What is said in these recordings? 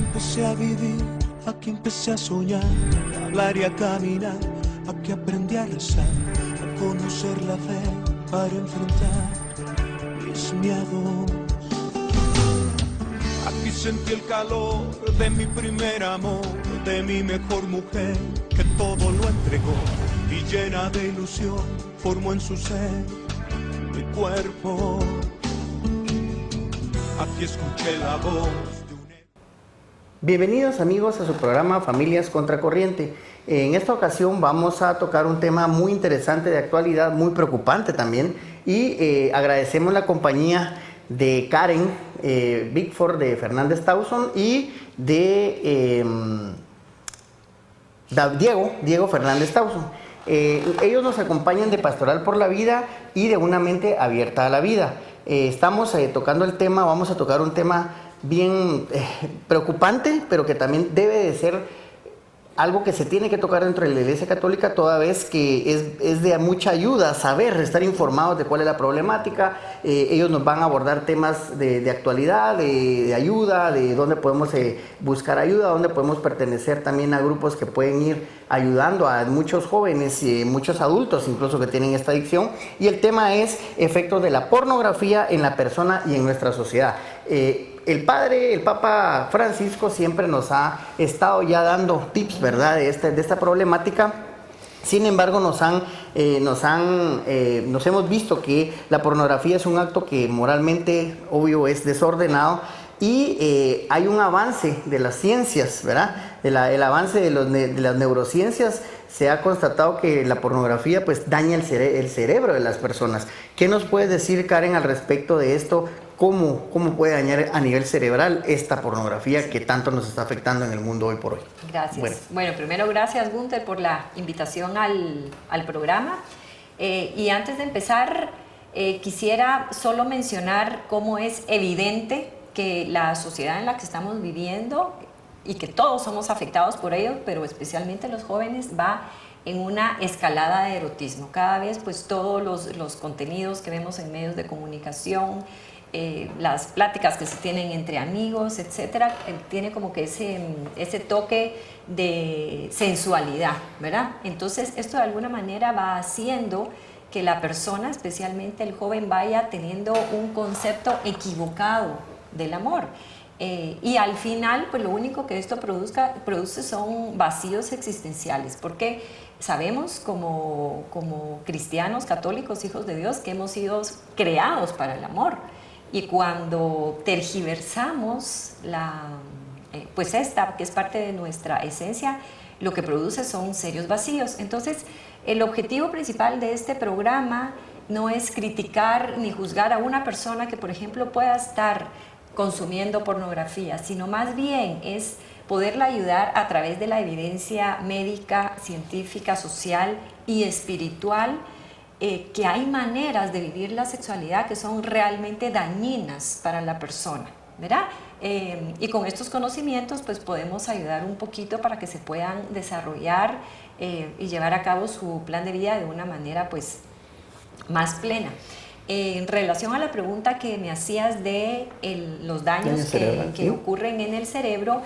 empecé a vivir, aquí empecé a soñar, a hablar y a caminar, aquí aprendí a rezar, a conocer la fe para enfrentar mis miedos. Aquí sentí el calor de mi primer amor, de mi mejor mujer, que todo lo entregó y llena de ilusión formó en su ser mi cuerpo. Aquí escuché la voz. Bienvenidos amigos a su programa Familias Contracorriente. En esta ocasión vamos a tocar un tema muy interesante de actualidad, muy preocupante también, y agradecemos la compañía de Karen Bickford de Fernández Towson y de Diego Fernández Towson. Ellos nos acompañan de Pastoral por la Vida y de Una Mente Abierta a la Vida. Estamos tocando el tema, vamos a tocar un tema bien preocupante, pero que también debe de ser algo que se tiene que tocar dentro de la Iglesia Católica, toda vez que es de mucha ayuda saber, estar informados de cuál es la problemática. Ellos nos van a abordar temas de actualidad, de ayuda, de dónde podemos buscar ayuda, dónde podemos pertenecer también a grupos que pueden ir ayudando a muchos jóvenes y muchos adultos incluso que tienen esta adicción. Y el tema es efectos de la pornografía en la persona y en nuestra sociedad. El Papa Francisco siempre nos ha estado ya dando tips, ¿verdad?, de esta problemática. Sin embargo, nos hemos visto que la pornografía es un acto que moralmente, obvio, es desordenado. Y hay un avance de las ciencias, ¿verdad? El avance de las neurociencias. Se ha constatado que la pornografía pues daña el cerebro de las personas. ¿Qué nos puedes decir, Karen, al respecto de esto? ¿Cómo puede dañar a nivel cerebral esta pornografía que tanto nos está afectando en el mundo hoy por hoy? Gracias. Bueno, primero gracias, Gunther, por la invitación al programa. Y antes de empezar, quisiera solo mencionar cómo es evidente que la sociedad en la que estamos viviendo y que todos somos afectados por ello, pero especialmente los jóvenes, va en una escalada de erotismo. Cada vez pues todos los contenidos que vemos en medios de comunicación, las pláticas que se tienen entre amigos, etcétera, tiene como que ese toque de sensualidad, ¿verdad? Entonces esto de alguna manera va haciendo que la persona, especialmente el joven, vaya teniendo un concepto equivocado del amor. Y al final, pues lo único que esto produce son vacíos existenciales, porque sabemos como cristianos, católicos, hijos de Dios, que hemos sido creados para el amor. Y cuando tergiversamos pues esta, que es parte de nuestra esencia, lo que produce son serios vacíos. Entonces, el objetivo principal de este programa no es criticar ni juzgar a una persona que, por ejemplo, pueda estar consumiendo pornografía, sino más bien es poderla ayudar a través de la evidencia médica, científica, social y espiritual, que hay maneras de vivir la sexualidad que son realmente dañinas para la persona, ¿verdad? Y con estos conocimientos pues podemos ayudar un poquito para que se puedan desarrollar y llevar a cabo su plan de vida de una manera pues más plena. En relación a la pregunta que me hacías de los daños que ocurren en el cerebro,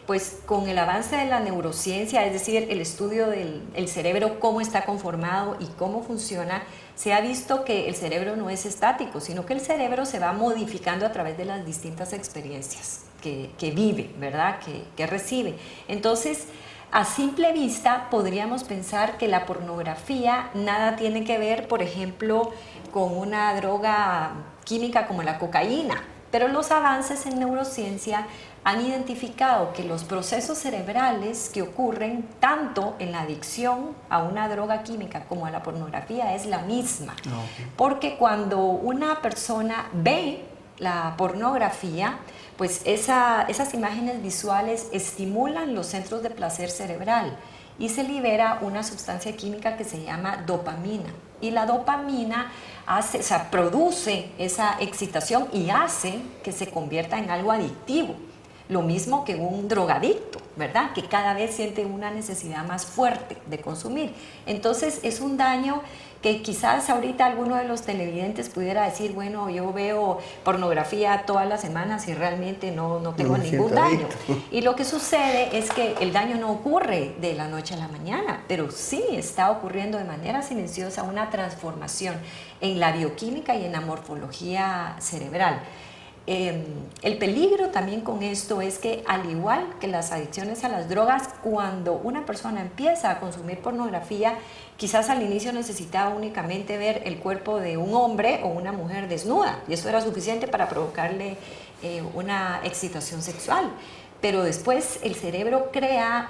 pues con el avance de la neurociencia, es decir, el estudio del cerebro, cómo está conformado y cómo funciona, se ha visto que el cerebro no es estático, sino que el cerebro se va modificando a través de las distintas experiencias que vive, ¿verdad?, que recibe. Entonces, a simple vista podríamos pensar que la pornografía nada tiene que ver, por ejemplo, con una droga química como la cocaína, pero los avances en neurociencia han identificado que los procesos cerebrales que ocurren tanto en la adicción a una droga química como a la pornografía es la misma. Porque cuando una persona ve la pornografía, pues esas imágenes visuales estimulan los centros de placer cerebral y se libera una sustancia química que se llama dopamina. Y la dopamina produce esa excitación y hace que se convierta en algo adictivo. lo mismo que un drogadicto, ¿verdad? Que cada vez siente una necesidad más fuerte de consumir. Entonces es un daño que quizás ahorita alguno de los televidentes pudiera decir, bueno, yo veo pornografía todas las semanas y realmente no tengo ningún daño. Y lo que sucede es que el daño no ocurre de la noche a la mañana, pero sí está ocurriendo de manera silenciosa una transformación en la bioquímica y en la morfología cerebral. El peligro también con esto es que, al igual que las adicciones a las drogas, cuando una persona empieza a consumir pornografía, quizás al inicio necesitaba únicamente ver el cuerpo de un hombre o una mujer desnuda, y eso era suficiente para provocarle una excitación sexual. Pero después el cerebro crea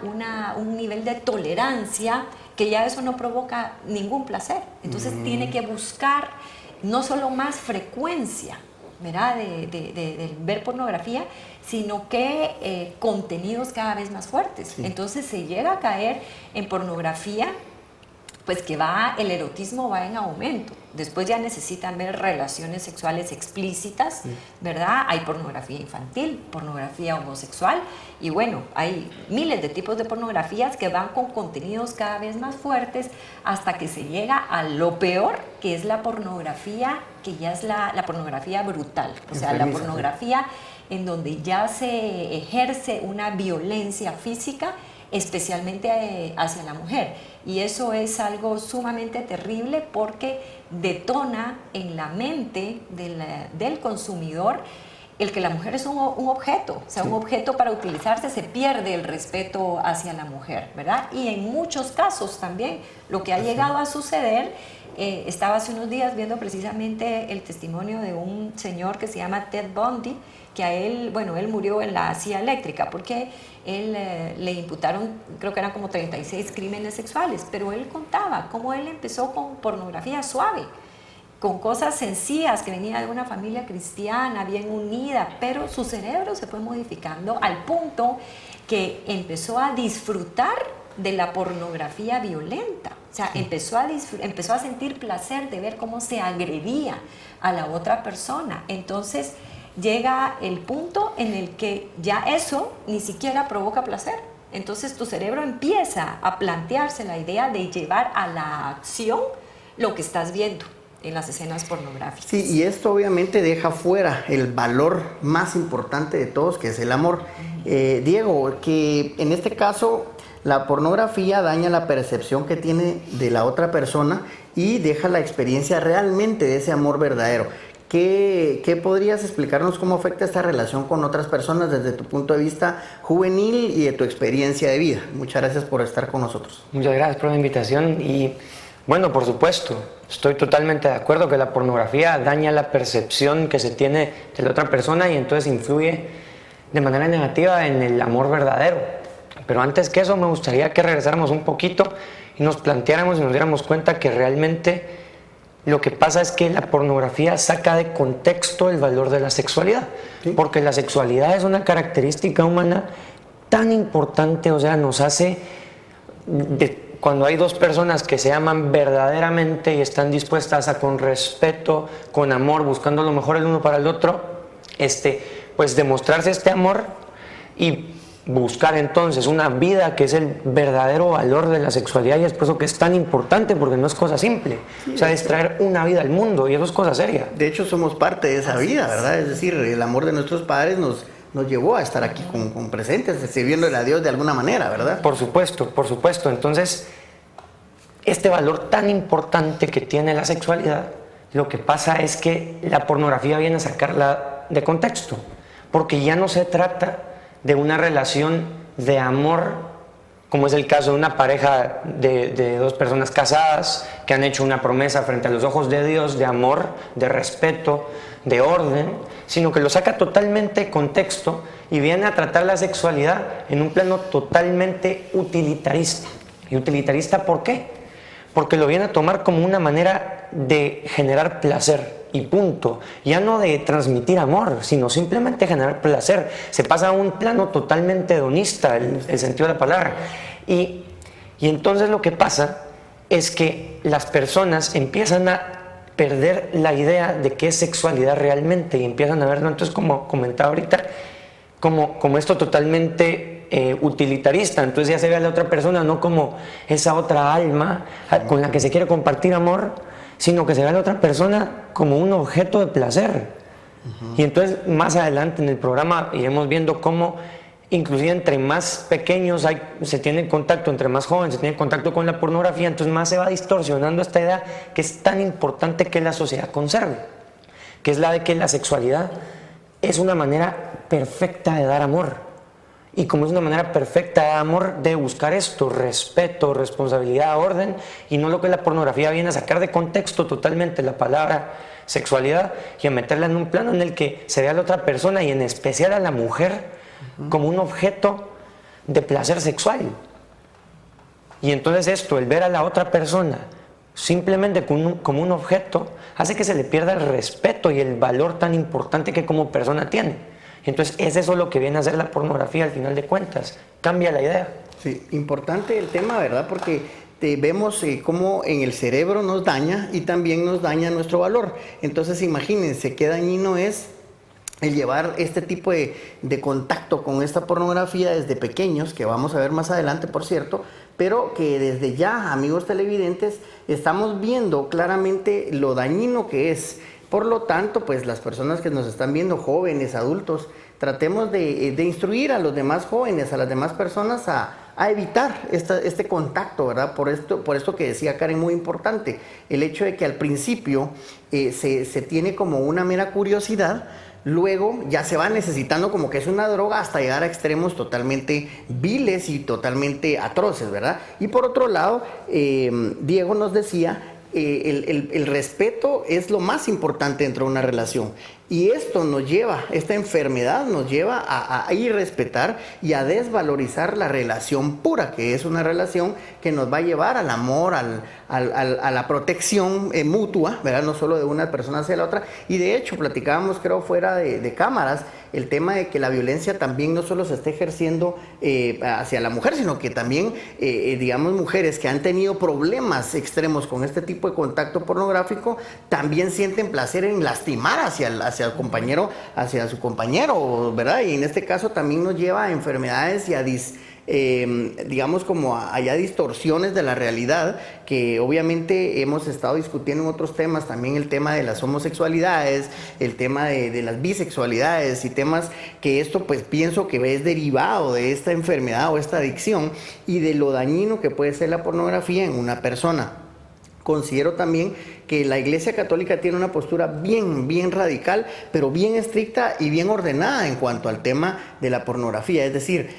un nivel de tolerancia que ya eso no provoca ningún placer. Entonces tiene que buscar no solo más frecuencia, ¿verdad? de ver pornografía, sino que contenidos cada vez más fuertes. Sí. Entonces se llega a caer en pornografía, pues que el erotismo va en aumento. Después ya necesitan ver relaciones sexuales explícitas, ¿verdad? Hay pornografía infantil, pornografía homosexual, y bueno, hay miles de tipos de pornografías que van con contenidos cada vez más fuertes hasta que se llega a lo peor, que es la pornografía, que ya es la pornografía brutal. O sea, la pornografía en donde ya se ejerce una violencia física, especialmente hacia la mujer. Y eso es algo sumamente terrible porque detona en la mente del consumidor el que la mujer es un objeto, o sea, un objeto para utilizarse. Se pierde el respeto hacia la mujer, ¿verdad? Y en muchos casos también lo que ha llegado a suceder, estaba hace unos días viendo precisamente el testimonio de un señor que se llama Ted Bundy, que a él, bueno, él murió en la silla eléctrica porque él le imputaron, creo que eran como 36 crímenes sexuales, pero él contaba cómo él empezó con pornografía suave, con cosas sencillas, que venía de una familia cristiana, bien unida, pero su cerebro se fue modificando al punto que empezó a disfrutar de la pornografía violenta. O sea, empezó a sentir placer de ver cómo se agredía a la otra persona. Entonces llega el punto en el que ya eso ni siquiera provoca placer. Entonces tu cerebro empieza a plantearse la idea de llevar a la acción lo que estás viendo en las escenas pornográficas. Sí, y esto obviamente deja fuera el valor más importante de todos, que es el amor. Diego, que en este caso la pornografía daña la percepción que tiene de la otra persona y deja la experiencia realmente de ese amor verdadero. ¿Qué podrías explicarnos cómo afecta esta relación con otras personas desde tu punto de vista juvenil y de tu experiencia de vida? Muchas gracias por estar con nosotros. Muchas gracias por la invitación y bueno, por supuesto, estoy totalmente de acuerdo que la pornografía daña la percepción que se tiene de la otra persona y entonces influye de manera negativa en el amor verdadero. Pero antes que eso me gustaría que regresáramos un poquito y nos planteáramos y nos diéramos cuenta que realmente lo que pasa es que la pornografía saca de contexto el valor de la sexualidad, ¿sí? Porque la sexualidad es una característica humana tan importante, o sea, nos hace, cuando hay dos personas que se aman verdaderamente y están dispuestas a, con respeto, con amor, buscando lo mejor el uno para el otro, pues demostrarse este amor y buscar entonces una vida que es el verdadero valor de la sexualidad, y es por eso que es tan importante, porque no es cosa simple, sí, o sea, es traer una vida al mundo y eso es cosa seria. De hecho somos parte de esa vida, ¿verdad? Es decir, el amor de nuestros padres nos llevó a estar aquí con presentes, sirviéndole a Dios de alguna manera, ¿verdad? Por supuesto, entonces este valor tan importante que tiene la sexualidad, lo que pasa es que la pornografía viene a sacarla de contexto, porque ya no se trata de una relación de amor, como es el caso de una pareja de dos personas casadas que han hecho una promesa frente a los ojos de Dios de amor, de respeto, de orden, sino que lo saca totalmente de contexto y viene a tratar la sexualidad en un plano totalmente utilitarista. ¿Y utilitarista por qué? Porque lo viene a tomar como una manera de generar placer. Y punto, ya no de transmitir amor, sino simplemente generar placer. Se pasa a un plano totalmente hedonista, el sentido de la palabra. Y entonces lo que pasa es que las personas empiezan a perder la idea de qué es sexualidad realmente y empiezan a verlo, entonces, como comentaba ahorita, como esto totalmente utilitarista. Entonces ya se ve a la otra persona no como esa otra alma con la que se quiere compartir amor, sino que se ve a la otra persona como un objeto de placer. Y entonces más adelante en el programa iremos viendo cómo inclusive entre más pequeños se tiene contacto, entre más jóvenes se tiene contacto con la pornografía, entonces más se va distorsionando esta idea que es tan importante que la sociedad conserve, que es la de que la sexualidad es una manera perfecta de dar amor. Y como es una manera perfecta de amor, de buscar esto, respeto, responsabilidad, orden, y no lo que la pornografía viene a sacar de contexto totalmente la palabra sexualidad y a meterla en un plano en el que se ve a la otra persona y en especial a la mujer como un objeto de placer sexual. Y entonces esto, el ver a la otra persona simplemente como un objeto, hace que se le pierda el respeto y el valor tan importante que como persona tiene. Entonces es eso lo que viene a hacer la pornografía al final de cuentas, cambia la idea. Sí, importante el tema, ¿verdad? Porque vemos cómo en el cerebro nos daña y también nos daña nuestro valor. Entonces imagínense qué dañino es el llevar este tipo de contacto con esta pornografía desde pequeños, que vamos a ver más adelante, por cierto, pero que desde ya, amigos televidentes, estamos viendo claramente lo dañino que es. Por lo tanto, pues las personas que nos están viendo, jóvenes, adultos, tratemos de instruir a los demás jóvenes, a las demás personas a evitar este contacto, ¿verdad? Por esto que decía Karen, muy importante, el hecho de que al principio se tiene como una mera curiosidad, luego ya se va necesitando como que es una droga hasta llegar a extremos totalmente viles y totalmente atroces, ¿verdad? Y por otro lado, Diego nos decía, el respeto es lo más importante dentro de una relación. Y esto esta enfermedad nos lleva a irrespetar y a desvalorizar la relación pura, que es una relación que nos va a llevar al amor, a la protección mutua, ¿verdad? No solo de una persona hacia la otra. Y de hecho, platicábamos, creo, fuera de cámaras, el tema de que la violencia también no solo se está ejerciendo hacia la mujer, sino que también, digamos, mujeres que han tenido problemas extremos con este tipo de contacto pornográfico, también sienten placer en lastimar hacia el compañero, hacia su compañero, ¿verdad? Y en este caso también nos lleva a enfermedades y a digamos como haya distorsiones de la realidad, que obviamente hemos estado discutiendo en otros temas, también el tema de las homosexualidades, el tema de las bisexualidades y temas que esto pues pienso que es derivado de esta enfermedad o esta adicción y de lo dañino que puede ser la pornografía en una persona. Considero también que la Iglesia Católica tiene una postura bien radical, pero bien estricta y bien ordenada en cuanto al tema de la pornografía. Es decir,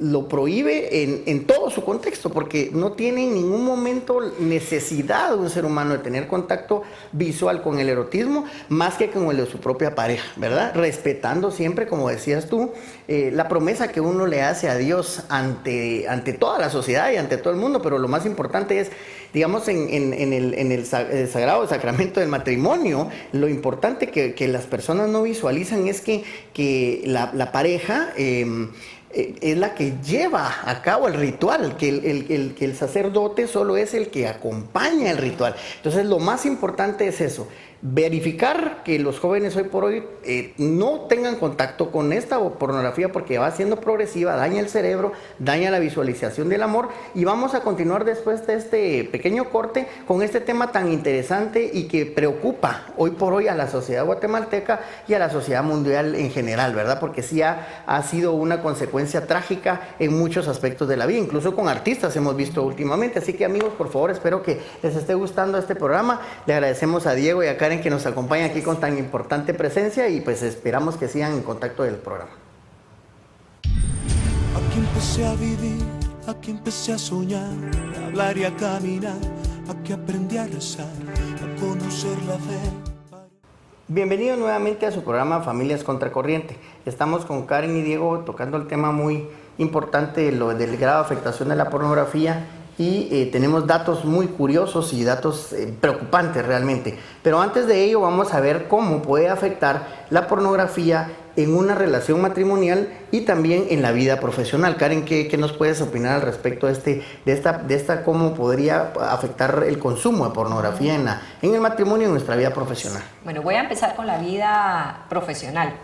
lo prohíbe en todo su contexto, porque no tiene en ningún momento necesidad de un ser humano de tener contacto visual con el erotismo, más que con el de su propia pareja, ¿verdad? Respetando siempre, como decías tú, la promesa que uno le hace a Dios ante toda la sociedad y ante todo el mundo, pero lo más importante es, digamos, en el sagrado sacramento del matrimonio, lo importante que las personas no visualizan es que la pareja es la que lleva a cabo el ritual, que el sacerdote solo es el que acompaña el ritual. Entonces lo más importante es eso, verificar que los jóvenes hoy por hoy no tengan contacto con esta pornografía, porque va siendo progresiva, daña el cerebro, daña la visualización del amor. Y vamos a continuar después de este pequeño corte con este tema tan interesante y que preocupa hoy por hoy a la sociedad guatemalteca y a la sociedad mundial en general, ¿verdad? Porque sí ha sido una consecuencia trágica en muchos aspectos de la vida, incluso con artistas hemos visto últimamente. Así que amigos, por favor, espero que les esté gustando este programa. Le agradecemos a Diego y a Karen que nos acompañan aquí con tan importante presencia y pues esperamos que sigan en contacto del programa. Aquí empecé a vivir, aquí empecé a soñar, a hablar y a caminar, aquí aprendí a rezar, a conocer la fe. Bienvenido nuevamente a su programa Familias Contracorriente. Estamos con Karen y Diego tocando el tema muy importante, lo del grado de afectación de la pornografía. Y tenemos datos muy curiosos y datos preocupantes realmente. Pero antes de ello vamos a ver cómo puede afectar la pornografía en una relación matrimonial y también en la vida profesional. Karen, ¿qué nos puedes opinar al respecto de esta cómo podría afectar el consumo de pornografía en el matrimonio y en nuestra vida profesional? Bueno, voy a empezar con la vida profesional.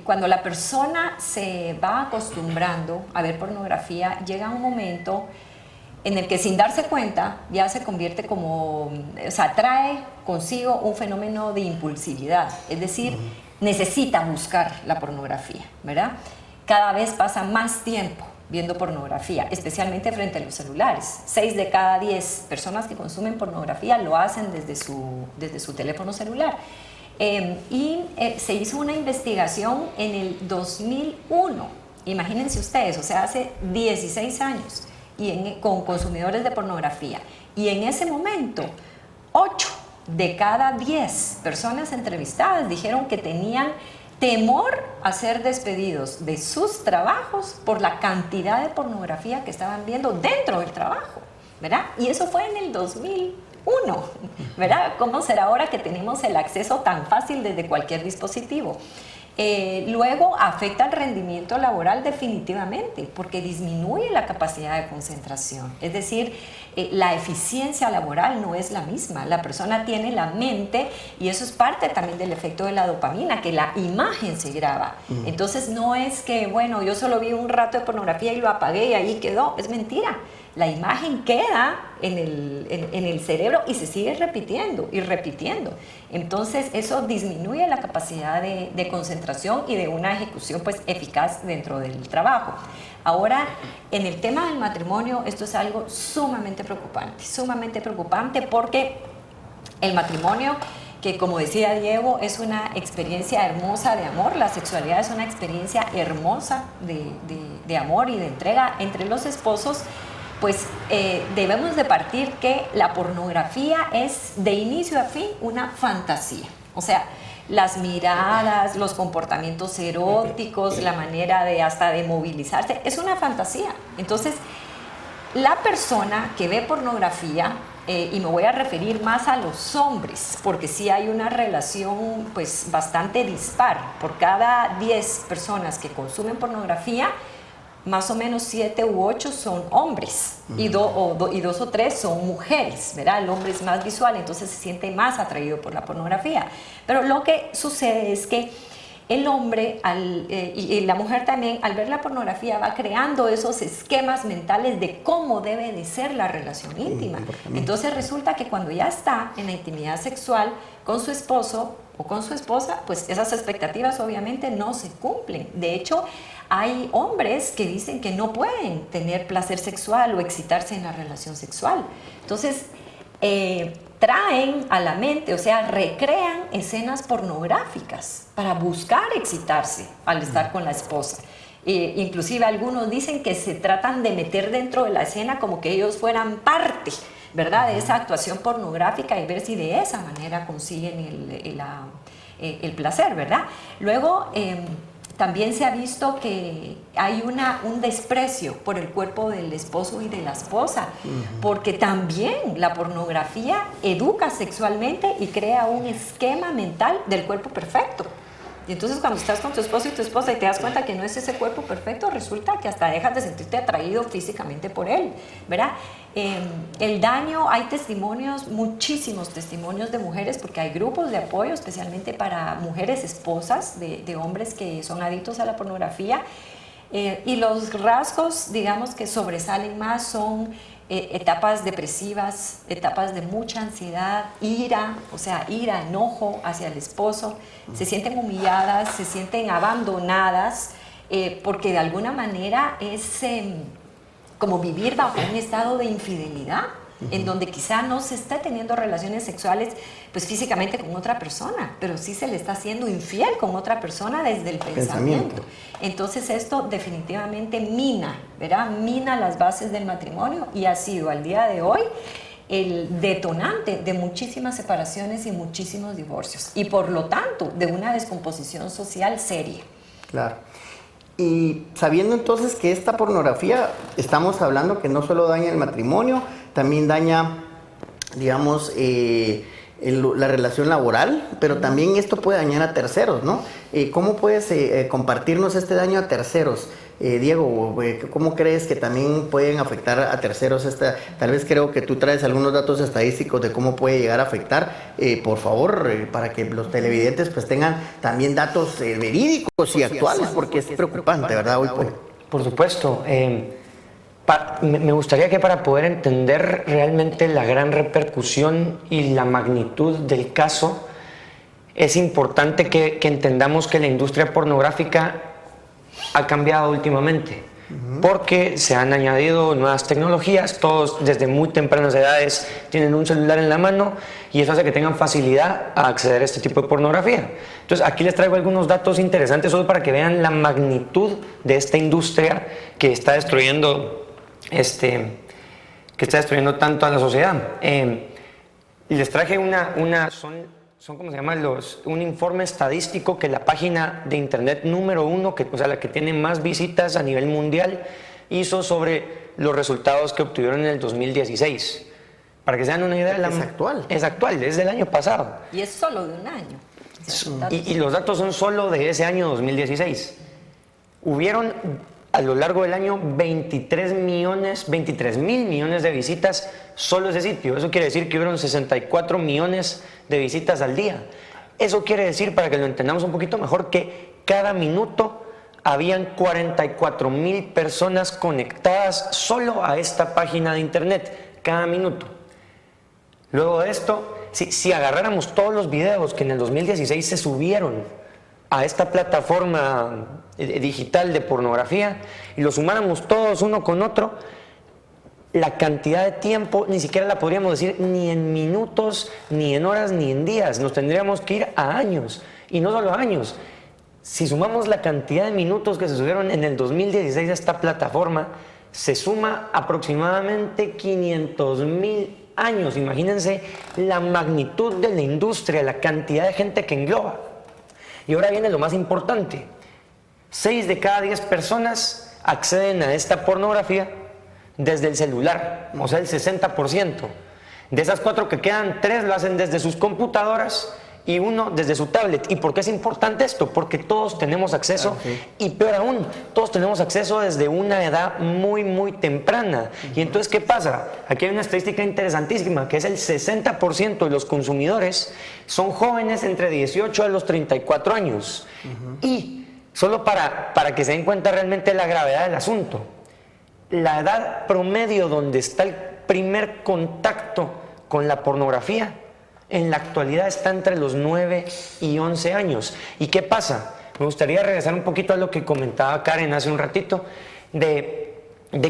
cuando la persona se va acostumbrando a ver pornografía, llega un momento en el que sin darse cuenta ya se convierte como, o sea, trae consigo un fenómeno de impulsividad, es decir, necesita buscar la pornografía, ¿verdad? Cada vez pasa más tiempo viendo pornografía, especialmente frente a los celulares. 6 de cada 10 personas que consumen pornografía lo hacen desde su teléfono celular. Se hizo una investigación en el 2001, imagínense ustedes, o sea, hace 16 años, con consumidores de pornografía. Y en ese momento, 8 de cada 10 personas entrevistadas dijeron que tenían temor a ser despedidos de sus trabajos por la cantidad de pornografía que estaban viendo dentro del trabajo, ¿verdad? Y eso fue en el 2001, ¿verdad? ¿Cómo será ahora que tenemos el acceso tan fácil desde cualquier dispositivo? Luego afecta el rendimiento laboral definitivamente, porque disminuye la capacidad de concentración. Es decir, la eficiencia laboral no es la misma. La persona tiene la mente, y eso es parte también del efecto de la dopamina, que la imagen se graba. Entonces no es que, bueno, yo solo vi un rato de pornografía y lo apagué y ahí quedó. Es mentira. La imagen queda en el cerebro y se sigue repitiendo y repitiendo. Entonces eso disminuye la capacidad de concentración y de una ejecución pues eficaz dentro del trabajo. Ahora, en el tema del matrimonio, esto es algo sumamente preocupante porque el matrimonio, que como decía Diego, es una experiencia hermosa de amor, la sexualidad es una experiencia hermosa de amor y de entrega entre los esposos, pues debemos de partir que la pornografía es de inicio a fin una fantasía. O sea, las miradas, los comportamientos eróticos, la manera hasta de movilizarse, es una fantasía. Entonces, la persona que ve pornografía, y me voy a referir más a los hombres, porque sí hay una relación pues bastante dispar. Por cada 10 personas que consumen pornografía, más o menos 7 u 8 son hombres y 2 o 3 son mujeres, ¿verdad? El hombre es más visual, entonces se siente más atraído por la pornografía. Pero lo que sucede es que el hombre y la mujer también, al ver la pornografía, va creando esos esquemas mentales de cómo debe de ser la relación íntima. Entonces resulta que cuando ya está en la intimidad sexual con su esposo o con su esposa, pues esas expectativas obviamente no se cumplen. De hecho, hay hombres que dicen que no pueden tener placer sexual o excitarse en la relación sexual. Entonces, traen a la mente, o sea, recrean escenas pornográficas para buscar excitarse al estar con la esposa. Inclusive algunos dicen que se tratan de meter dentro de la escena como que ellos fueran parte, ¿verdad?, de esa actuación pornográfica, y ver si de esa manera consiguen el placer, ¿verdad? Luego, también se ha visto que hay un desprecio por el cuerpo del esposo y de la esposa, porque también la pornografía educa sexualmente y crea un esquema mental del cuerpo perfecto. Y entonces cuando estás con tu esposo y tu esposa y te das cuenta que no es ese cuerpo perfecto, resulta que hasta dejas de sentirte atraído físicamente por él, ¿verdad? El daño, hay testimonios, muchísimos testimonios de mujeres, porque hay grupos de apoyo especialmente para mujeres esposas de hombres que son adictos a la pornografía, y los rasgos, digamos, que sobresalen más son etapas depresivas, etapas de mucha ansiedad, ira, o sea, enojo hacia el esposo. Se sienten humilladas, se sienten abandonadas, porque de alguna manera es como vivir bajo un estado de infidelidad, en donde quizá no se está teniendo relaciones sexuales pues físicamente con otra persona, pero sí se le está haciendo infiel con otra persona desde el pensamiento. Entonces esto definitivamente mina, ¿verdad? Mina las bases del matrimonio, y ha sido al día de hoy el detonante de muchísimas separaciones y muchísimos divorcios, y por lo tanto de una descomposición social seria. Claro. Y sabiendo entonces que esta pornografía, estamos hablando que no solo daña el matrimonio, también daña, digamos, la relación laboral, pero también esto puede dañar a terceros, ¿no? ¿Cómo puedes compartirnos este daño a terceros? Diego, ¿cómo crees que también pueden afectar a terceros? Tal vez creo que tú traes algunos datos estadísticos de cómo puede llegar a afectar. Por favor, para que los televidentes pues tengan también datos verídicos y actuales, porque es preocupante, ¿verdad? Hoy por supuesto. Me gustaría que para poder entender realmente la gran repercusión y la magnitud del caso, es importante que entendamos que la industria pornográfica ha cambiado últimamente, porque se han añadido nuevas tecnologías. Todos desde muy tempranas edades tienen un celular en la mano y eso hace que tengan facilidad a acceder a este tipo de pornografía. Entonces aquí les traigo algunos datos interesantes solo para que vean la magnitud de esta industria que está destruyendo tanto a la sociedad. Les traje son ¿cómo se llama? Un informe estadístico que la página de internet número 1, o sea, la que tiene más visitas a nivel mundial, hizo sobre los resultados que obtuvieron en el 2016. Para que se den una idea, es actual. Es actual, es del año pasado. Y es solo de un año. Y los datos son solo de ese año 2016. Hubieron a lo largo del año 23 mil millones de visitas solo ese sitio. Eso quiere decir que hubieron 64 millones de visitas al día. Eso quiere decir, para que lo entendamos un poquito mejor, que cada minuto habían 44,000 personas conectadas solo a esta página de internet, cada minuto. Luego de esto, si agarráramos todos los videos que en el 2016 se subieron a esta plataforma digital de pornografía y los sumáramos todos uno con otro, la cantidad de tiempo ni siquiera la podríamos decir ni en minutos, ni en horas, ni en días. Nos tendríamos que ir a años, y no solo a años. Si sumamos la cantidad de minutos que se subieron en el 2016 a esta plataforma, se suma aproximadamente 500,000 años. Imagínense la magnitud de la industria, la cantidad de gente que engloba. Y ahora viene lo más importante. 6 de cada 10 personas acceden a esta pornografía desde el celular, o sea, el 60%. De esas 4 que quedan, 3 lo hacen desde sus computadoras y 1 desde su tablet. ¿Y por qué es importante esto? Porque todos tenemos acceso, y peor aún, todos tenemos acceso desde una edad muy, muy temprana. Y entonces, ¿qué pasa? Aquí hay una estadística interesantísima, que es el 60% de los consumidores son jóvenes entre 18 a los 34 años. Y solo para que se den cuenta realmente la gravedad del asunto, la edad promedio donde está el primer contacto con la pornografía en la actualidad está entre los 9 y 11 años. ¿Y qué pasa? Me gustaría regresar un poquito a lo que comentaba Karen hace un ratito, de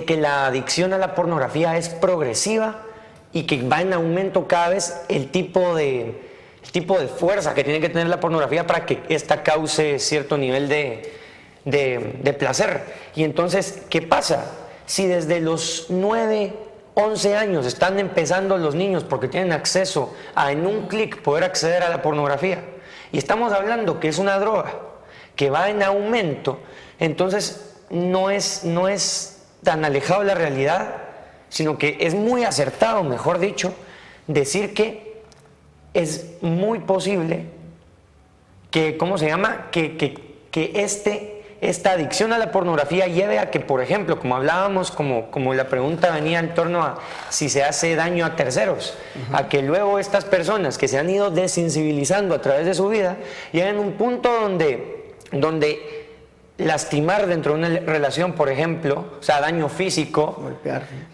que la adicción a la pornografía es progresiva y que va en aumento cada vez el tipo de fuerza que tiene que tener la pornografía para que ésta cause cierto nivel de placer. Y entonces, ¿qué pasa? Si desde los 9, 11 años están empezando los niños porque tienen acceso a en un clic poder acceder a la pornografía, y estamos hablando que es una droga que va en aumento, entonces no es tan alejado de la realidad, sino que es muy acertado, mejor dicho, decir que es muy posible que, ¿cómo se llama? Que esta adicción a la pornografía lleve a que, por ejemplo, como hablábamos, como la pregunta venía en torno a si se hace daño a terceros, a que luego estas personas que se han ido desensibilizando a través de su vida lleguen a un punto donde lastimar dentro de una relación, por ejemplo, o sea, daño físico,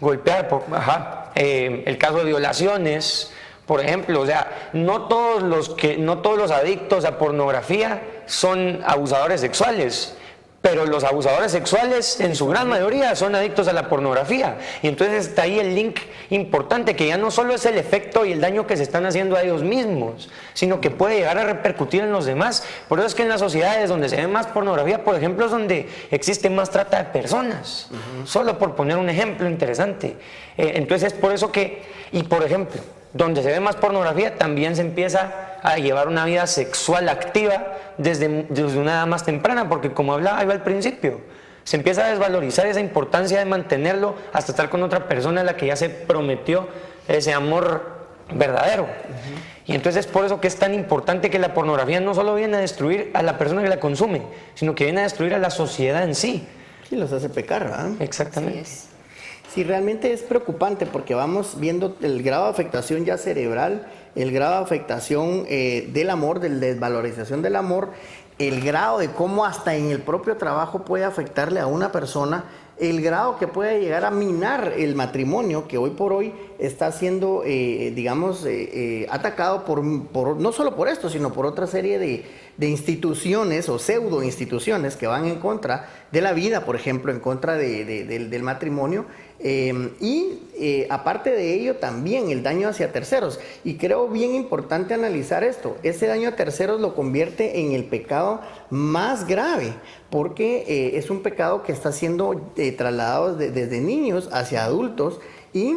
golpear, el caso de violaciones, por ejemplo, o sea, no todos los adictos a pornografía son abusadores sexuales, pero los abusadores sexuales en su gran mayoría son adictos a la pornografía. Y entonces está ahí el link importante, que ya no solo es el efecto y el daño que se están haciendo a ellos mismos, sino que puede llegar a repercutir en los demás. Por eso es que en las sociedades donde se ve más pornografía, por ejemplo, es donde existe más trata de personas, solo por poner un ejemplo interesante. Entonces es por eso que, y por ejemplo, donde se ve más pornografía también se empieza a llevar una vida sexual activa desde una edad más temprana, porque como hablaba yo al principio, se empieza a desvalorizar esa importancia de mantenerlo hasta estar con otra persona a la que ya se prometió ese amor verdadero. Y entonces es por eso que es tan importante que la pornografía no solo viene a destruir a la persona que la consume, sino que viene a destruir a la sociedad en sí. Sí, los hace pecar, ¿verdad? Exactamente. Sí, realmente es preocupante porque vamos viendo el grado de afectación ya cerebral, el grado de afectación del amor, de desvalorización del amor, el grado de cómo hasta en el propio trabajo puede afectarle a una persona, el grado que puede llegar a minar el matrimonio, que hoy por hoy está siendo, atacado por no solo por esto, sino por otra serie de instituciones o pseudo instituciones que van en contra de la vida, por ejemplo, en contra del matrimonio. Aparte de ello también el daño hacia terceros, y creo bien importante analizar esto. Ese daño a terceros lo convierte en el pecado más grave, porque es un pecado que está siendo trasladado desde niños hacia adultos, y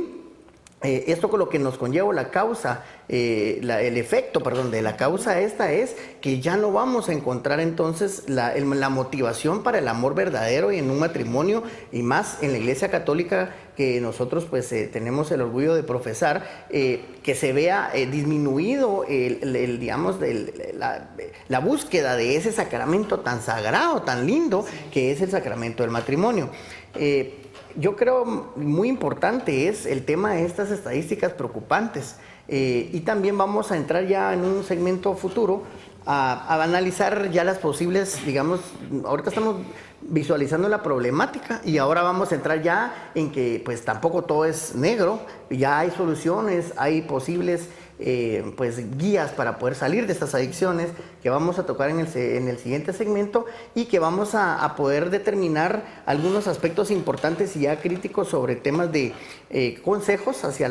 esto con lo que nos conlleva la causa, el efecto de la causa esta es que ya no vamos a encontrar entonces la motivación para el amor verdadero y en un matrimonio, y más en la Iglesia Católica que nosotros pues tenemos el orgullo de profesar, que se vea disminuido la búsqueda de ese sacramento tan sagrado, tan lindo, que es el sacramento del matrimonio. Yo creo muy importante es el tema de estas estadísticas preocupantes, y también vamos a entrar ya en un segmento futuro a analizar ya las posibles, ahorita estamos visualizando la problemática y ahora vamos a entrar ya en que pues tampoco todo es negro, ya hay soluciones, hay posibles guías para poder salir de estas adicciones que vamos a tocar en el siguiente segmento, y que vamos a poder determinar algunos aspectos importantes y ya críticos sobre temas de consejos hacia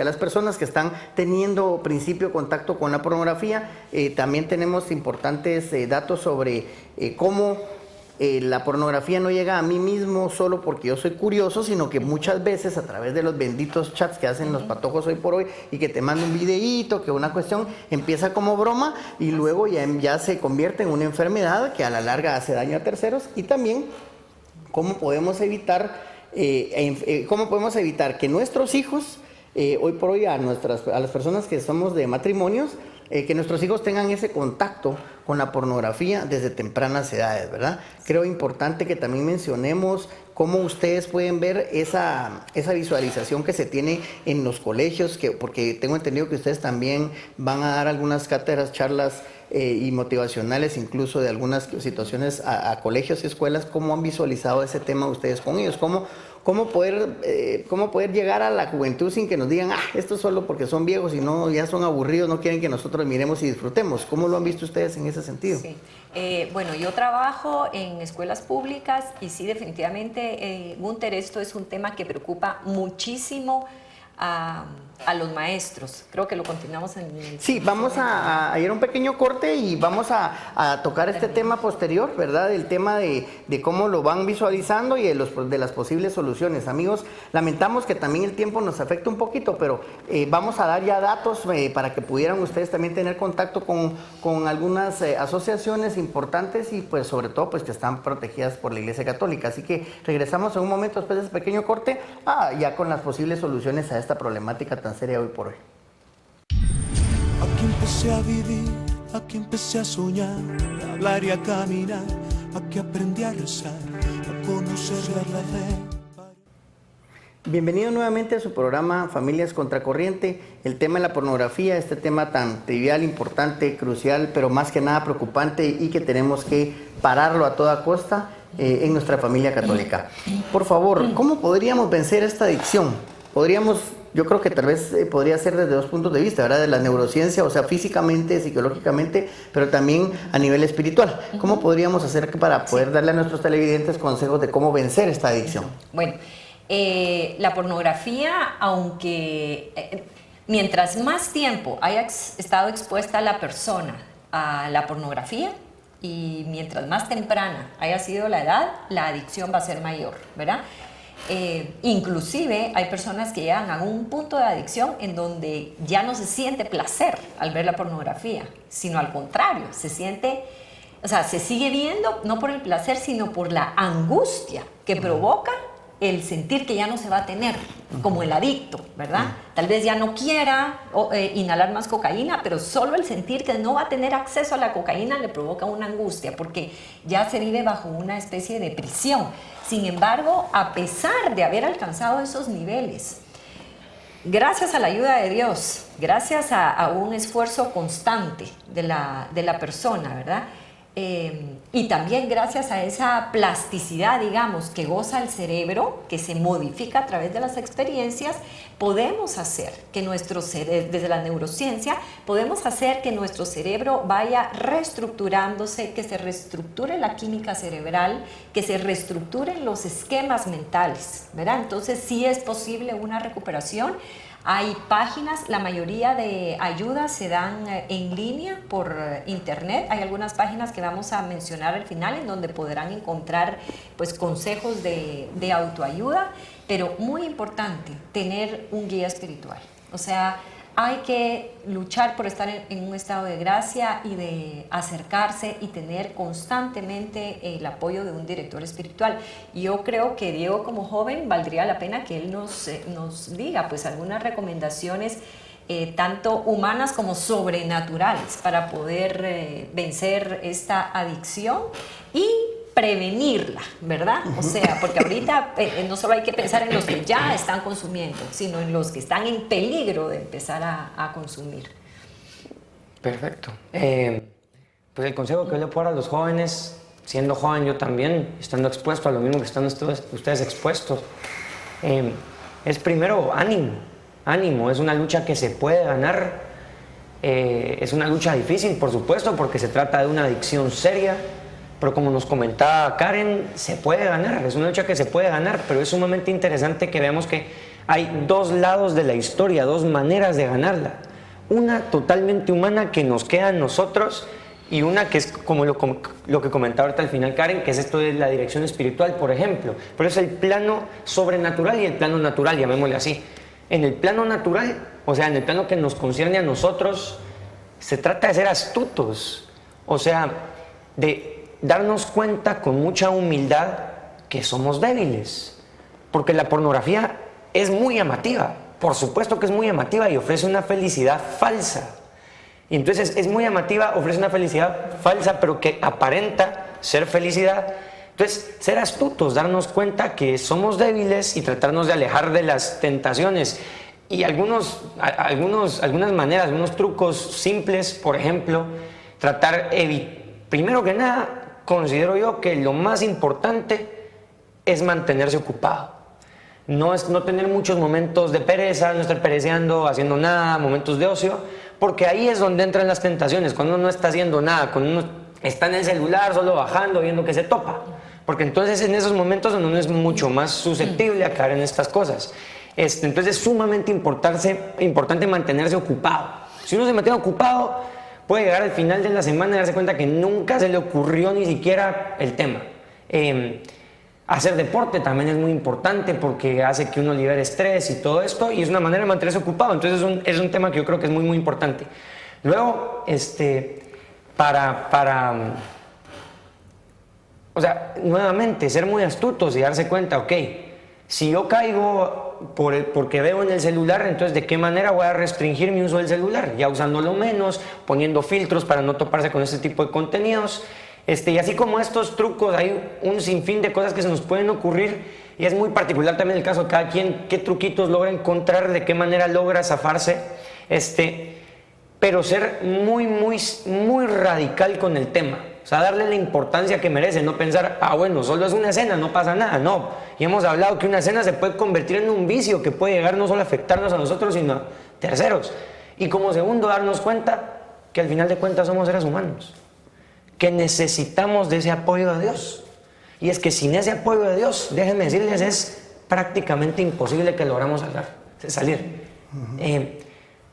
las personas que están teniendo principio contacto con la pornografía. También tenemos importantes datos sobre cómo la pornografía no llega a mí mismo solo porque yo soy curioso, sino que muchas veces a través de los benditos chats que hacen los patojos hoy por hoy, y que te mandan un videíto, que una cuestión empieza como broma y luego ya se convierte en una enfermedad que a la larga hace daño a terceros. Y también cómo podemos evitar que nuestros hijos, hoy por hoy a las personas que somos de matrimonios, que nuestros hijos tengan ese contacto con la pornografía desde tempranas edades, ¿verdad? Creo importante que también mencionemos cómo ustedes pueden ver esa visualización que se tiene en los colegios, porque tengo entendido que ustedes también van a dar algunas cátedras, charlas y motivacionales, incluso de algunas situaciones a colegios y escuelas. ¿Cómo han visualizado ese tema ustedes con ellos? ¿Cómo poder llegar a la juventud sin que nos digan, esto es solo porque son viejos y no, ya son aburridos, no quieren que nosotros miremos y disfrutemos? ¿Cómo lo han visto ustedes en ese sentido? Sí. Bueno, yo trabajo en escuelas públicas y sí, definitivamente, Gunther, esto es un tema que preocupa muchísimo a los maestros. Creo que lo continuamos en el... Sí, vamos a ir a un pequeño corte y vamos a tocar este tema posterior, ¿verdad? El tema de cómo lo van visualizando y de las posibles soluciones. Amigos, lamentamos que también el tiempo nos afecta un poquito, pero vamos a dar ya datos para que pudieran ustedes también tener contacto con algunas asociaciones importantes y pues sobre todo pues que están protegidas por la Iglesia Católica. Así que regresamos en un momento después de ese pequeño corte, ya con las posibles soluciones a esta problemática tan seria hoy por hoy. Aquí empecé a vivir, aquí empecé a soñar, a hablar y a caminar, aquí aprendí a rezar, a conocer la fe. Bienvenido nuevamente a su programa Familias Contracorriente. El tema de la pornografía, este tema tan trivial, importante, crucial, pero más que nada preocupante y que tenemos que pararlo a toda costa en nuestra familia católica. Por favor, ¿cómo podríamos vencer esta adicción? Yo creo que tal vez podría ser desde dos puntos de vista, ¿verdad? De la neurociencia, o sea, físicamente, psicológicamente, pero también a nivel espiritual. ¿Cómo podríamos hacer para poder darle a nuestros televidentes consejos de cómo vencer esta adicción? Bueno, la pornografía, aunque mientras más tiempo haya estado expuesta la persona a la pornografía y mientras más temprana haya sido la edad, la adicción va a ser mayor, ¿verdad? Inclusive hay personas que llegan a un punto de adicción en donde ya no se siente placer al ver la pornografía, sino al contrario, se sigue viendo no por el placer, sino por la angustia que provoca el sentir que ya no se va a tener, como el adicto, ¿verdad? Tal vez ya no quiera inhalar más cocaína, pero solo el sentir que no va a tener acceso a la cocaína le provoca una angustia, porque ya se vive bajo una especie de prisión. Sin embargo, a pesar de haber alcanzado esos niveles, gracias a la ayuda de Dios, gracias a un esfuerzo constante de la persona, ¿verdad? Y también gracias a esa plasticidad, digamos, que goza el cerebro, que se modifica a través de las experiencias, podemos hacer que nuestro cerebro, desde la neurociencia, podemos hacer que nuestro cerebro vaya reestructurándose, que se reestructure la química cerebral, que se reestructuren los esquemas mentales, ¿verdad? Entonces sí es posible una recuperación. Hay páginas, la mayoría de ayudas se dan en línea por internet. Hay algunas páginas que vamos a mencionar al final en donde podrán encontrar pues, consejos de autoayuda, pero muy importante tener un guía espiritual. O sea, hay que luchar por estar en un estado de gracia y de acercarse y tener constantemente el apoyo de un director espiritual. Y yo creo que Diego, como joven, valdría la pena que él nos diga pues algunas recomendaciones tanto humanas como sobrenaturales para poder vencer esta adicción y prevenirla, ¿verdad? O sea, porque ahorita no solo hay que pensar en los que ya están consumiendo, sino en los que están en peligro de empezar a consumir. Perfecto. Pues el consejo que yo le puedo dar a los jóvenes, siendo joven yo también, estando expuesto a lo mismo que están ustedes expuestos, es primero ánimo, es una lucha que se puede ganar, es una lucha difícil, por supuesto, porque se trata de una adicción seria, pero como nos comentaba Karen, se puede ganar, es una lucha que se puede ganar, pero es sumamente interesante que veamos que hay dos lados de la historia, dos maneras de ganarla. Una totalmente humana que nos queda a nosotros y una que es como lo que comentaba ahorita al final Karen, que es esto de la dirección espiritual, por ejemplo. Pero es el plano sobrenatural y el plano natural, llamémosle así. En el plano natural, o sea, en el plano que nos concierne a nosotros, se trata de ser astutos, o sea, de darnos cuenta con mucha humildad que somos débiles, porque la pornografía es muy llamativa, por supuesto que es muy llamativa y ofrece una felicidad falsa. Y entonces es muy llamativa, ofrece una felicidad falsa, pero que aparenta ser felicidad. Entonces, ser astutos, darnos cuenta que somos débiles y tratarnos de alejar de las tentaciones. Y algunas maneras, algunos trucos simples, por ejemplo, primero que nada, considero yo que lo más importante es mantenerse ocupado. No tener muchos momentos de pereza, no estar pereceando, haciendo nada, momentos de ocio, porque ahí es donde entran las tentaciones, cuando uno no está haciendo nada, cuando uno está en el celular solo bajando, viendo que se topa, porque entonces en esos momentos uno es mucho más susceptible a caer en estas cosas. Entonces es sumamente importante mantenerse ocupado. Si uno se mantiene ocupado, puede llegar al final de la semana y darse cuenta que nunca se le ocurrió ni siquiera el tema. Hacer deporte también es muy importante porque hace que uno libere estrés y todo esto, y es una manera de mantenerse ocupado. Entonces es un tema que yo creo que es muy, muy importante. Luego, o sea, nuevamente, ser muy astutos y darse cuenta, ok, si yo caigo porque veo en el celular, entonces ¿de qué manera voy a restringir mi uso del celular? Ya usándolo menos, poniendo filtros para no toparse con este tipo de contenidos. Y así como estos trucos, hay un sinfín de cosas que se nos pueden ocurrir, y es muy particular también el caso de cada quien, qué truquitos logra encontrar, de qué manera logra zafarse, pero ser muy, muy, muy radical con el tema. O sea, darle la importancia que merece, no pensar, bueno, solo es una escena, no pasa nada, no. Y hemos hablado que una escena se puede convertir en un vicio que puede llegar no solo a afectarnos a nosotros, sino a terceros. Y como segundo, darnos cuenta que al final de cuentas somos seres humanos, que necesitamos de ese apoyo de Dios. Y es que sin ese apoyo de Dios, déjenme decirles, es prácticamente imposible que logramos salir.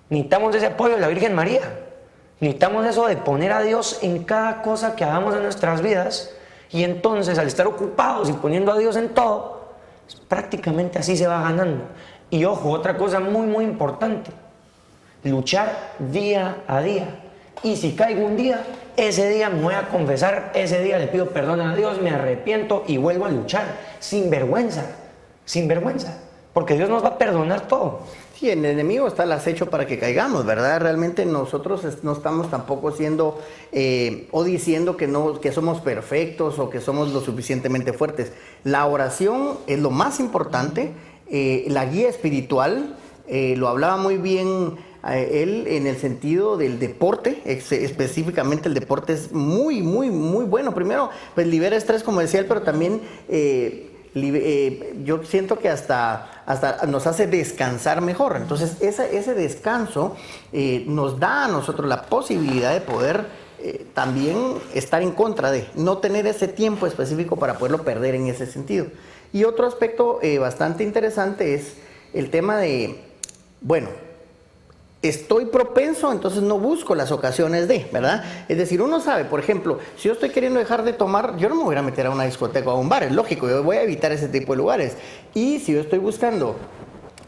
Necesitamos de ese apoyo de la Virgen María. Necesitamos eso de poner a Dios en cada cosa que hagamos en nuestras vidas, y entonces al estar ocupados y poniendo a Dios en todo, prácticamente así se va ganando. Y ojo, otra cosa muy muy importante, luchar día a día. Y si caigo un día, ese día me voy a confesar, ese día le pido perdón a Dios, me arrepiento y vuelvo a luchar, sin vergüenza, sin vergüenza, porque Dios nos va a perdonar todo. Sí, el enemigo está al acecho para que caigamos, ¿verdad? Realmente nosotros no estamos tampoco siendo o diciendo que somos perfectos o que somos lo suficientemente fuertes. La oración es lo más importante, la guía espiritual, lo hablaba muy bien él en el sentido del deporte, específicamente el deporte es muy, muy, muy bueno. Primero, pues libera estrés, como decía él, pero también... yo siento que hasta nos hace descansar mejor. Entonces ese descanso nos da a nosotros la posibilidad de poder también estar en contra de, no tener ese tiempo específico para poderlo perder en ese sentido. Y otro aspecto bastante interesante es el tema de, bueno, estoy propenso, entonces no busco las ocasiones de, ¿verdad? Es decir, uno sabe, por ejemplo, si yo estoy queriendo dejar de tomar, yo no me voy a meter a una discoteca o a un bar, es lógico, yo voy a evitar ese tipo de lugares. Y si yo estoy buscando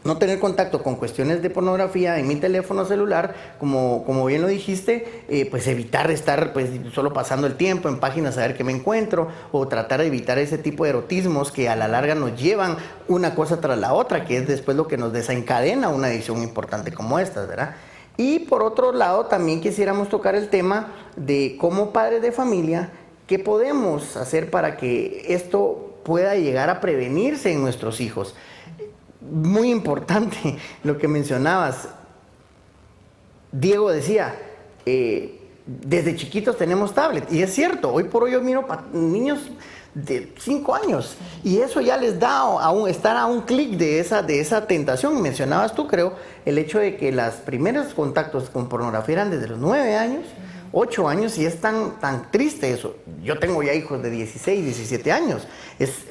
no tener contacto con cuestiones de pornografía en mi teléfono celular, como bien lo dijiste, pues evitar estar pues solo pasando el tiempo en páginas a ver qué me encuentro, o tratar de evitar ese tipo de erotismos que a la larga nos llevan una cosa tras la otra, que es después lo que nos desencadena una adicción importante como esta, ¿verdad? Y por otro lado, también quisiéramos tocar el tema de cómo padres de familia, qué podemos hacer para que esto pueda llegar a prevenirse en nuestros hijos. Muy importante lo que mencionabas. Diego decía, desde chiquitos tenemos tablet. Y es cierto, hoy por hoy yo miro niños de 5 años. Y eso ya les da estar a un clic de esa tentación. Mencionabas tú, creo, el hecho de que los primeros contactos con pornografía eran desde los 9 años, 8 años, y es tan triste eso. Yo tengo ya hijos de 16, 17 años.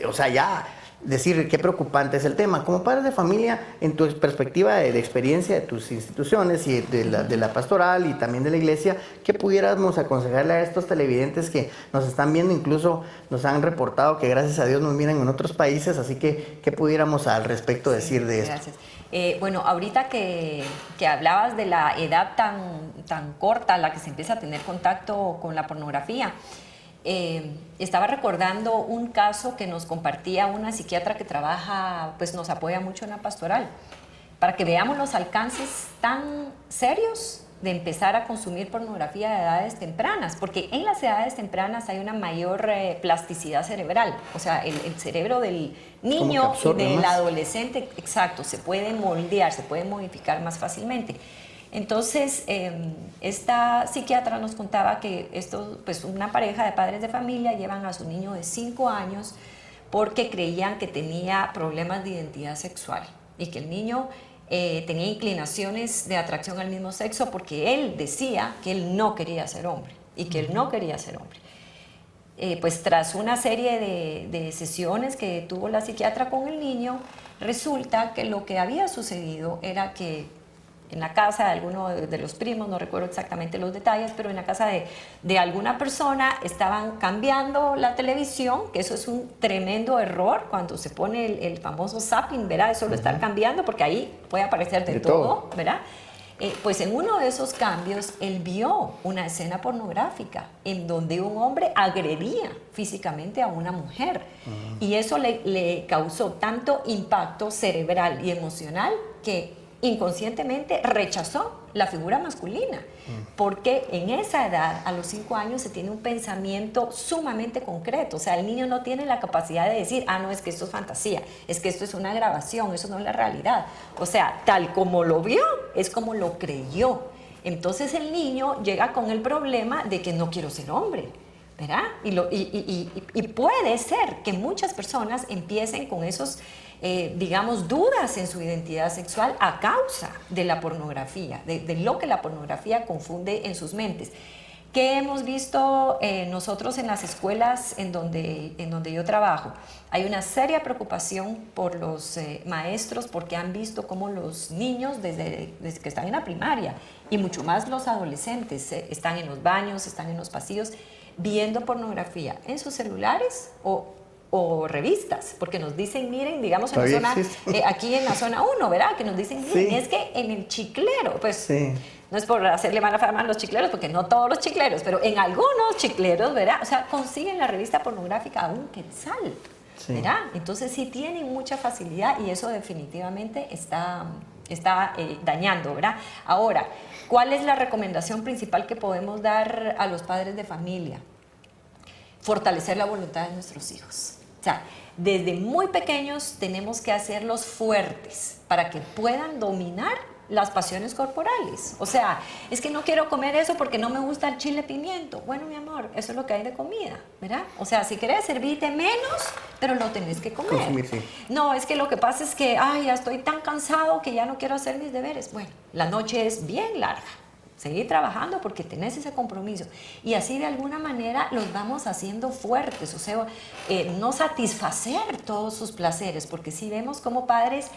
O sea, ya... decir qué preocupante es el tema. Como padres de familia, en tu perspectiva de experiencia de tus instituciones y de la pastoral y también de la iglesia, ¿qué pudiéramos aconsejarle a estos televidentes que nos están viendo? Incluso nos han reportado que gracias a Dios nos miran en otros países, así que ¿qué pudiéramos al respecto decir de esto? Gracias. Bueno, ahorita que hablabas de la edad tan corta a la que se empieza a tener contacto con la pornografía, estaba recordando un caso que nos compartía una psiquiatra que trabaja, pues nos apoya mucho en la pastoral, para que veamos los alcances tan serios de empezar a consumir pornografía de edades tempranas, porque en las edades tempranas hay una mayor plasticidad cerebral, o sea, el cerebro del niño y del adolescente, exacto, se puede moldear, se puede modificar más fácilmente. Entonces, esta psiquiatra nos contaba que pues una pareja de padres de familia llevan a su niño de 5 años porque creían que tenía problemas de identidad sexual y que el niño tenía inclinaciones de atracción al mismo sexo porque él decía que él no quería ser hombre y que él no quería ser hombre. Pues tras una serie de sesiones que tuvo la psiquiatra con el niño, resulta que lo que había sucedido era que en la casa de alguno de los primos, no recuerdo exactamente los detalles, pero en la casa de alguna persona estaban cambiando la televisión, que eso es un tremendo error cuando se pone el famoso zapping, ¿verdad? Eso lo estar cambiando porque ahí puede aparecer de todo, ¿verdad? Pues en uno de esos cambios él vio una escena pornográfica en donde un hombre agredía físicamente a una mujer y eso le causó tanto impacto cerebral y emocional que inconscientemente rechazó la figura masculina, porque en esa edad, a los 5 años, se tiene un pensamiento sumamente concreto. O sea, el niño no tiene la capacidad de decir, no, es que esto es fantasía, es que esto es una grabación, eso no es la realidad. O sea, tal como lo vio, es como lo creyó. Entonces el niño llega con el problema de que no quiero ser hombre, ¿verdad? Y puede ser que muchas personas empiecen con esos digamos, dudas en su identidad sexual a causa de la pornografía, de lo que la pornografía confunde en sus mentes. ¿Qué hemos visto nosotros en las escuelas en donde yo trabajo? Hay una seria preocupación por los maestros porque han visto cómo los niños desde que están en la primaria y mucho más los adolescentes están en los baños, están en los pasillos viendo pornografía en sus celulares o revistas, porque nos dicen, miren, digamos en la zona, aquí en la zona 1, ¿verdad? Que nos dicen, miren, sí, es que en el chiclero, pues sí, no es por hacerle mala fama a los chicleros, porque no todos los chicleros, pero en algunos chicleros, ¿verdad? O sea, consiguen la revista pornográfica a $1. Sí. ¿verdad? Entonces sí tienen mucha facilidad y eso definitivamente está dañando, ¿verdad? Ahora, ¿cuál es la recomendación principal que podemos dar a los padres de familia? Fortalecer la voluntad de nuestros hijos. O sea, desde muy pequeños tenemos que hacerlos fuertes para que puedan dominar las pasiones corporales. O sea, es que no quiero comer eso porque no me gusta el chile pimiento. Bueno, mi amor, eso es lo que hay de comida, ¿verdad? O sea, si querés servirte menos, pero lo tenés que comer. Consumir, sí. No, es que lo que pasa es que, ay, ya estoy tan cansado que ya no quiero hacer mis deberes. Bueno, la noche es bien larga. Seguir trabajando porque tenés ese compromiso. Y así de alguna manera los vamos haciendo fuertes, o sea, no satisfacer todos sus placeres, porque si vemos como padres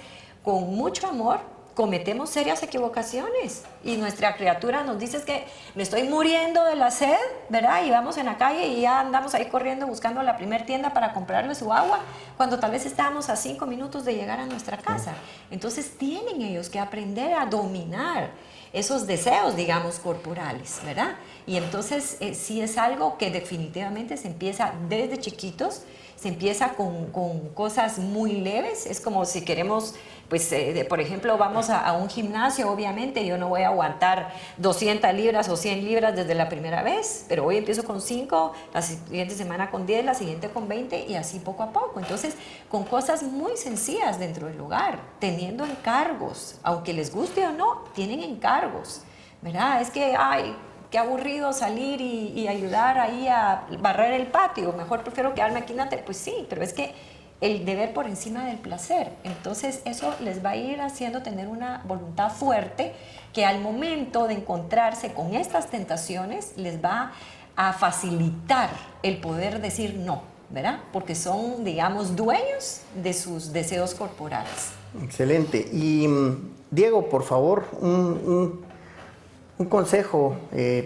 con mucho amor cometemos serias equivocaciones y nuestra criatura nos dice es que me estoy muriendo de la sed, ¿verdad? Y vamos en la calle y ya andamos ahí corriendo buscando la primer tienda para comprarle su agua, cuando tal vez estábamos a 5 minutos de llegar a nuestra casa. Entonces tienen ellos que aprender a dominar esos deseos, digamos, corporales, ¿verdad? Y entonces sí es algo que definitivamente se empieza desde chiquitos, se empieza con cosas muy leves. Es como si queremos, pues, por ejemplo, vamos a un gimnasio, obviamente yo no voy a aguantar 200 libras o 100 libras desde la primera vez, pero hoy empiezo con 5, la siguiente semana con 10, la siguiente con 20 y así poco a poco. Entonces, con cosas muy sencillas dentro del hogar, teniendo encargos, aunque les guste o no, tienen encargos, ¿verdad? Es que, ay, qué aburrido salir y ayudar ahí a barrer el patio, mejor prefiero quedarme aquí en la tele. Pues sí, pero es que el deber por encima del placer, entonces eso les va a ir haciendo tener una voluntad fuerte que al momento de encontrarse con estas tentaciones les va a facilitar el poder decir no, ¿verdad? Porque son, digamos, dueños de sus deseos corporales. Excelente. Y Diego, por favor, un consejo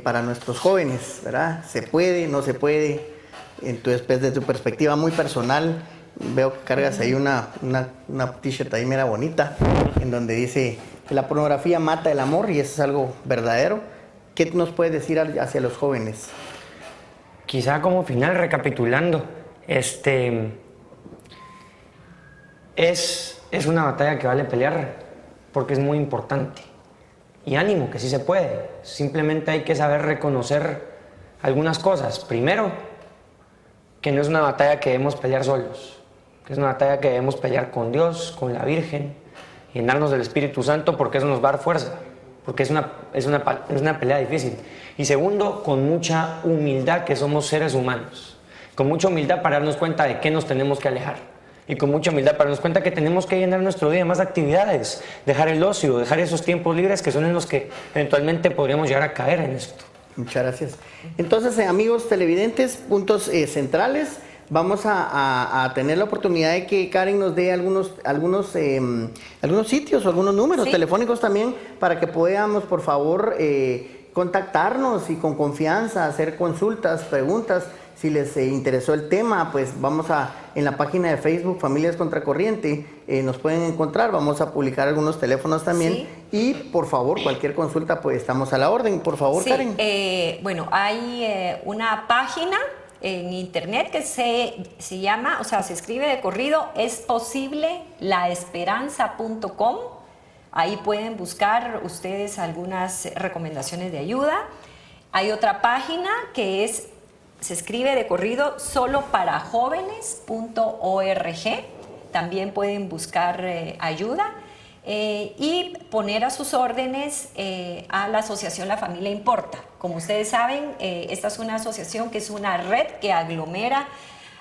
para nuestros jóvenes, ¿verdad? ¿Se puede, no se puede? Desde tu perspectiva muy personal, veo que cargas ahí una t-shirt ahí mera bonita, en donde dice que la pornografía mata el amor y eso es algo verdadero. ¿Qué nos puedes decir hacia los jóvenes? Quizá como final, recapitulando, es una batalla que vale pelear porque es muy importante. Y ánimo, que sí se puede. Simplemente hay que saber reconocer algunas cosas. Primero, que no es una batalla que debemos pelear solos, que es una batalla que debemos pelear con Dios, con la Virgen, llenarnos del Espíritu Santo, porque eso nos va a dar fuerza, porque es una pelea difícil. Y segundo, con mucha humildad, que somos seres humanos, con mucha humildad para darnos cuenta de qué nos tenemos que alejar. Y con mucha humildad para darnos cuenta que tenemos que llenar nuestro día de más actividades, dejar el ocio, dejar esos tiempos libres que son en los que eventualmente podríamos llegar a caer en esto. Muchas gracias. Entonces, amigos televidentes, puntos centrales. Vamos a tener la oportunidad de que Karen nos dé algunos sitios o algunos números telefónicos también para que podamos, por favor, contactarnos y con confianza hacer consultas, preguntas. Si les interesó el tema, pues en la página de Facebook Familias Contracorriente, nos pueden encontrar, vamos a publicar algunos teléfonos también. Sí. Y por favor, cualquier consulta, pues estamos a la orden. Por favor, sí, Karen. Bueno, hay una página en internet que se llama, o sea, se escribe de corrido, esposiblelaesperanza.com. Ahí pueden buscar ustedes algunas recomendaciones de ayuda. Hay otra página que se escribe de corrido soloparajovenes.org. También pueden buscar ayuda y poner a sus órdenes a la asociación La Familia Importa. Como ustedes saben, esta es una asociación que es una red que aglomera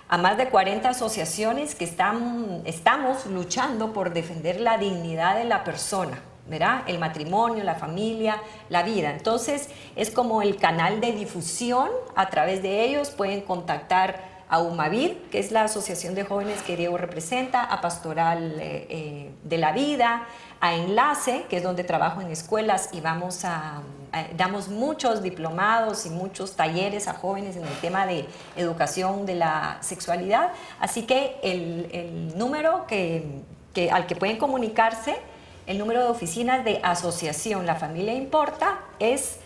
a más de 40 asociaciones que estamos luchando por defender la dignidad de la persona, ¿verdad? El matrimonio, la familia, la vida. Entonces, es como el canal de difusión. A través de ellos pueden contactar a UMAVID, que es la asociación de jóvenes que Diego representa, a Pastoral de la Vida, a Enlace, que es donde trabajo en escuelas y damos muchos diplomados y muchos talleres a jóvenes en el tema de educación de la sexualidad. Así que el número al que pueden comunicarse, el número de oficinas de Asociación La Familia Importa es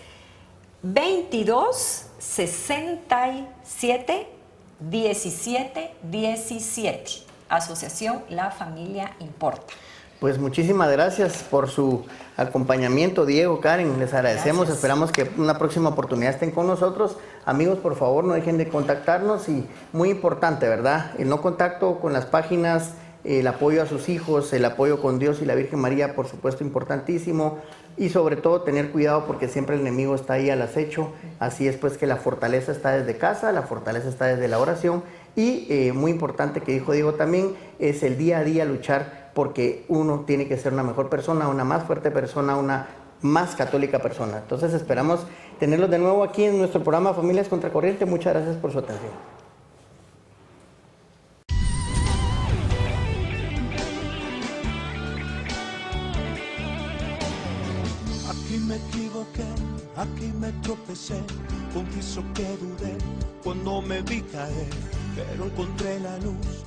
22 67 1717. Asociación La Familia Importa. Pues muchísimas gracias por su acompañamiento, Diego, Karen, les agradecemos, Gracias. Esperamos que una próxima oportunidad estén con nosotros. Amigos, por favor, no dejen de contactarnos y muy importante, ¿verdad? El no contacto con las páginas, el apoyo a sus hijos, el apoyo con Dios y la Virgen María, por supuesto, importantísimo. Y sobre todo tener cuidado porque siempre el enemigo está ahí al acecho. Así es pues que la fortaleza está desde casa, la fortaleza está desde la oración. Y muy importante que dijo Diego también, es el día a día luchar porque uno tiene que ser una mejor persona, una más fuerte persona, una más católica persona. Entonces esperamos tenerlos de nuevo aquí en nuestro programa Familias Contracorriente. Muchas gracias por su atención. Aquí me equivoqué, aquí me tropecé, confieso que dudé cuando me vi caer, pero encontré la luz